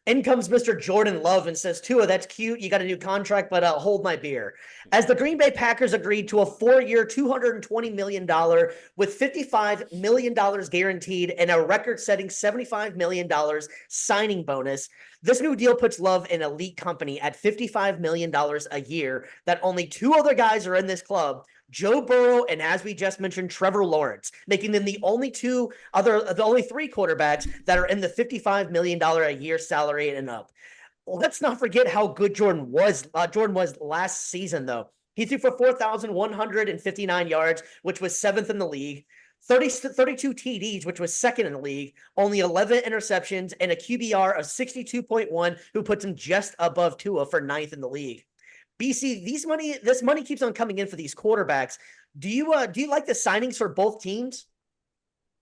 In comes Mr. Jordan Love and says, Tua, that's cute. You got a new contract, but hold my beer. As the Green Bay Packers agreed to a 4-year, $220 million with $55 million guaranteed and a record-setting $75 million signing bonus, this new deal puts Love in elite company at $55 million a year that only two other guys are in this club, Joe Burrow and, as we just mentioned, Trevor Lawrence, making them the only three quarterbacks that are in the $55 million a year salary and up. Let's not forget how good Jordan was. Jordan was last season, though. He threw for 4,159 yards, which was seventh in the league. 32 TDs, which was second in the league, only 11 interceptions, and a QBR of 62.1, who puts him just above Tua for ninth in the league. BC, this money keeps on coming in for these quarterbacks. Do you like the signings for both teams?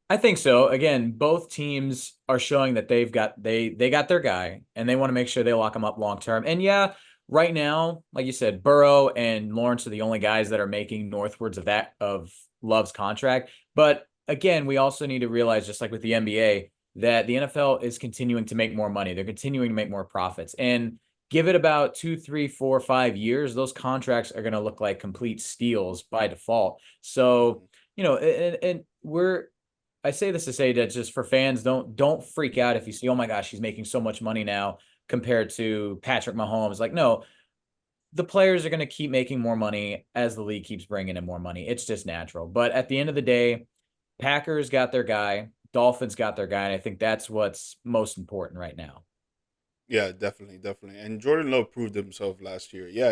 I think so. Again, both teams are showing that they got their guy and they want to make sure they lock him up long term. And yeah, right now, like you said, Burrow and Lawrence are the only guys that are making northwards of Love's contract. But again, we also need to realize, just like with the NBA, that the NFL is continuing to make more money. They're continuing to make more profits. And give it about 2, 3, 4, 5 years, those contracts are going to look like complete steals by default. So, and I say this to say that just for fans, don't freak out if you see, oh my gosh, he's making so much money now compared to Patrick Mahomes. Like, no, the players are going to keep making more money as the league keeps bringing in more money. It's just natural. But at the end of the day, Packers got their guy, Dolphins got their guy, and I think that's what's most important right now. Yeah, definitely, definitely. And Jordan Love proved himself last year. Yeah,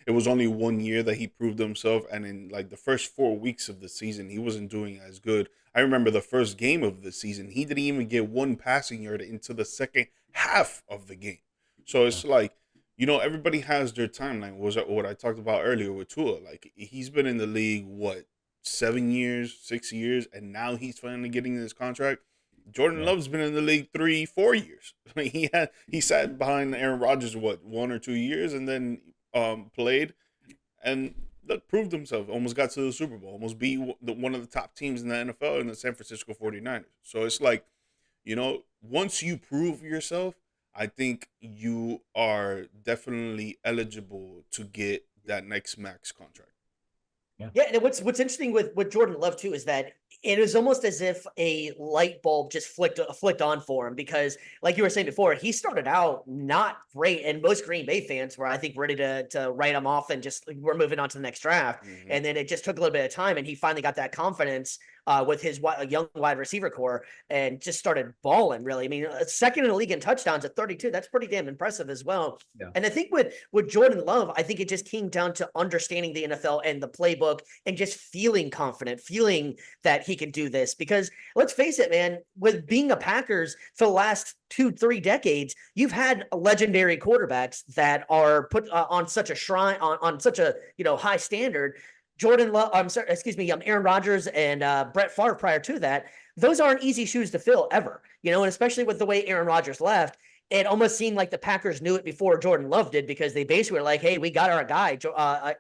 it was only 1 year that he proved himself, and in like the first 4 weeks of the season, he wasn't doing as good. I remember the first game of the season, he didn't even get one passing yard into the second half of the game. So Yeah. it's like, everybody has their timeline. Was what I talked about earlier with Tua. Like he's been in the league, what, 7 years, 6 years, and now he's finally getting this contract. Jordan Yeah. Love's been in the league 3, 4 years. I mean, he sat behind Aaron Rodgers, what, 1 or 2 years, and then played and look, proved himself. Almost got to the Super Bowl. Almost beat one of the top teams in the NFL in the San Francisco 49ers. So it's like, once you prove yourself, I think you are definitely eligible to get that next max contract. Yeah. Yeah, and what's interesting with Jordan Love too is that it is almost as if a light bulb just flicked on for him, because, like you were saying before, he started out not great, and most Green Bay fans were, I think, ready to write him off and just, we're moving on to the next draft. Mm-hmm. And then it just took a little bit of time, and he finally got that confidence with his young wide receiver core and just started balling. Really, I mean, second in the league in touchdowns at 32. That's pretty damn impressive as well. Yeah. And I think with Jordan Love, I think it just came down to understanding the NFL and the playbook and just feeling confident, feeling that he can do this. Because let's face it, man, with being a Packers for the last 2-3 decades, you've had legendary quarterbacks that are put on such a shrine, on such a high standard. Jordan Love, I'm sorry, excuse me, Aaron Rodgers and Brett Favre prior to that. Those aren't easy shoes to fill ever, and especially with the way Aaron Rodgers left, it almost seemed like the Packers knew it before Jordan Love did, because they basically were like, "Hey, we got our guy,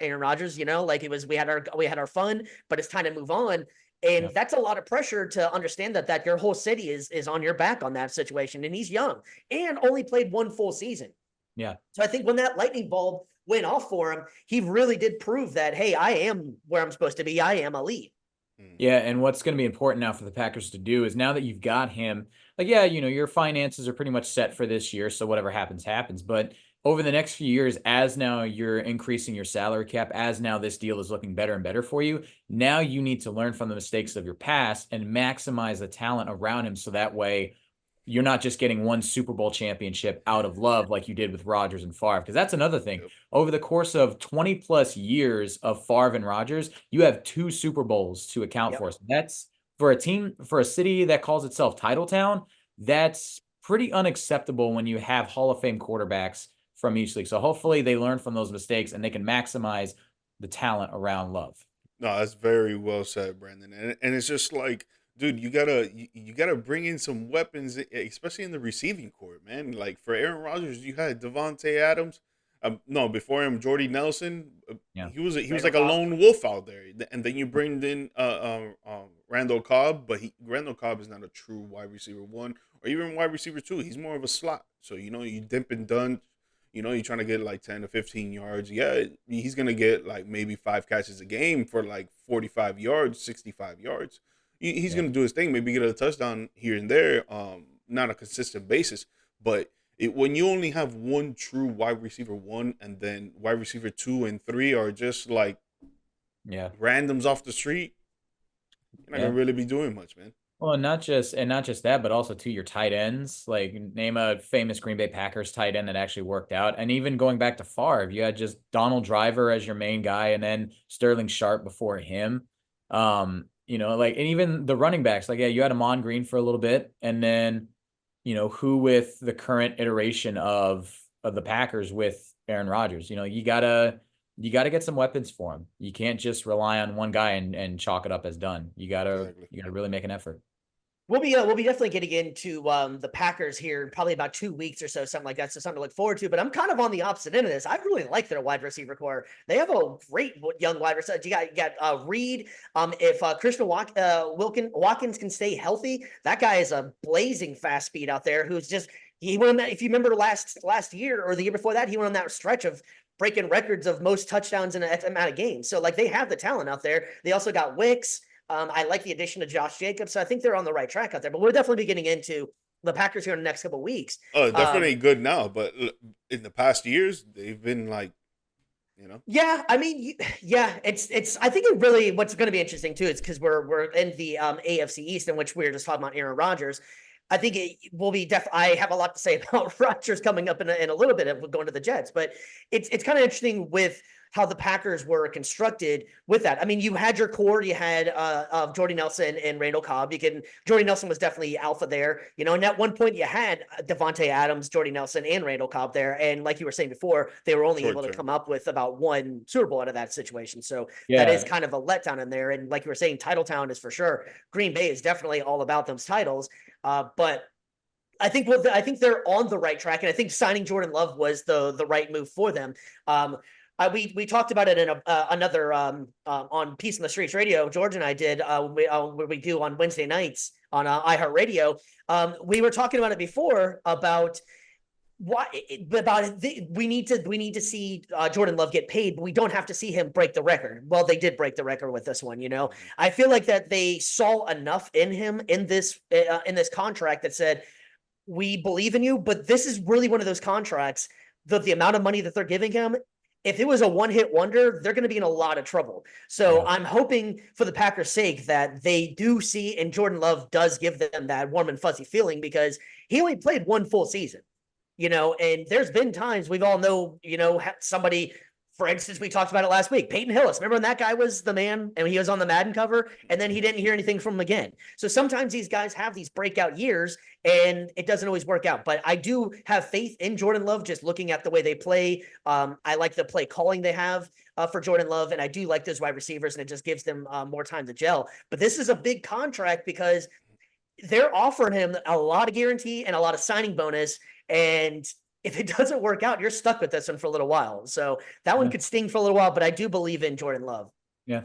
Aaron Rodgers." Like, it was, we had our fun, but it's time to move on. And Yeah. that's a lot of pressure to understand that your whole city is on your back on that situation. And he's young and only played one full season. Yeah. So I think when that lightning bulb went off for him, he really did prove that, hey, I am where I'm supposed to be. I am elite. Yeah, and what's going to be important now for the Packers to do is, now that you've got him, like, yeah, your finances are pretty much set for this year, so whatever happens, happens. But over the next few years, as now you're increasing your salary cap, as now this deal is looking better and better for you, now you need to learn from the mistakes of your past and maximize the talent around him, so that way you're not just getting one Super Bowl championship out of Love like you did with Rodgers and Favre. Because that's another thing. Yep. Over the course of 20 plus years of Favre and Rodgers, you have 2 Super Bowls to account Yep. for. So that's, for a team, for a city that calls itself Title Town, that's pretty unacceptable when you have Hall of Fame quarterbacks from each league. So hopefully they learn from those mistakes and they can maximize the talent around Love. No, that's very well said, Brandon. And it's just like, dude, you gotta bring in some weapons, especially in the receiving court, man. Like for Aaron Rodgers, you had Devontae Adams. No, before him, Jordy Nelson. Yeah. He was Randall like a Cobb. lone wolf out there, and then you bring in Randall Cobb, but Randall Cobb is not a true wide receiver one or even wide receiver two. He's more of a slot. So you dip and dunk. You're trying to get like 10 to 15 yards. Yeah, he's gonna get like maybe 5 catches a game for like 45 yards, 65 yards. He's gonna do his thing. Maybe get a touchdown here and there. Not a consistent basis, but when you only have one true wide receiver one, and then wide receiver 2 and 3 are just like randoms off the street, you're not gonna really be doing much, man. Well, not just that, but also to your tight ends. Like, name a famous Green Bay Packers tight end that actually worked out. And even going back to Favre, you had just Donald Driver as your main guy, and then Sterling Sharp before him. And even the running backs, like, you had Amon Green for a little bit, and then, who with the current iteration of the Packers with Aaron Rodgers, you gotta get some weapons for him. You can't just rely on one guy and chalk it up as done. You gotta really make an effort. We'll be definitely getting into the Packers here in probably about 2 weeks or so, something like that. So something to look forward to. But I'm kind of on the opposite end of this. I really like their wide receiver core. They have a great young wide receiver. You got Reed. If Christian Watkins can stay healthy, that guy is a blazing fast speed out there. He went on that. If you remember last year or the year before that, he went on that stretch of breaking records of most touchdowns in an amount of games. So like they have the talent out there. They also got Wicks. I like the addition of Josh Jacobs. So I think they're on the right track out there, but we'll definitely be getting into the Packers here in the next couple of weeks. Oh, definitely good now, but in the past years, they've been like, Yeah, I mean, it's. I think what's going to be interesting too is because we're in the AFC East, in which we were just talking about Aaron Rodgers. I think it will be I have a lot to say about Rodgers coming up in a little bit of going to the Jets, but it's kind of interesting with how the Packers were constructed with that. I mean, you had your core, you had Jordy Nelson and Randall Cobb. Jordy Nelson was definitely alpha there, and at one point you had Devontae Adams, Jordy Nelson, and Randall Cobb there. And like you were saying before, they were only able to come up with about one Super Bowl out of that situation. So that is kind of a letdown in there. And like you were saying, Title Town is for sure. Green Bay is definitely all about those titles. But I think they're on the right track, and I think signing Jordan Love was the right move for them. We talked about it in another on Peace in the Streets Radio. George and I did where we do on Wednesday nights on iHeartRadio. We were talking about it before about we need to see Jordan Love get paid, but we don't have to see him break the record. Well, they did break the record with this one. I feel like that they saw enough in him in this contract that said, we believe in you, but this is really one of those contracts that the amount of money that they're giving him, if it was a one-hit wonder, they're going to be in a lot of trouble. So I'm hoping for the Packers' sake that they do see, and Jordan Love does give them that warm and fuzzy feeling, because he only played one full season, and there's been times we've all know, somebody, for instance, we talked about it last week, Peyton Hillis. Remember when that guy was the man and he was on the Madden cover and then he didn't hear anything from him again? So sometimes these guys have these breakout years and it doesn't always work out. But I do have faith in Jordan Love, just looking at the way they play. I like the play calling they have for Jordan Love, and I do like those wide receivers, and it just gives them more time to gel. But this is a big contract because they're offering him a lot of guarantee and a lot of signing bonus, and if it doesn't work out, you're stuck with this one for a little while. So that one could sting for a little while, but I do believe in Jordan Love. Yeah.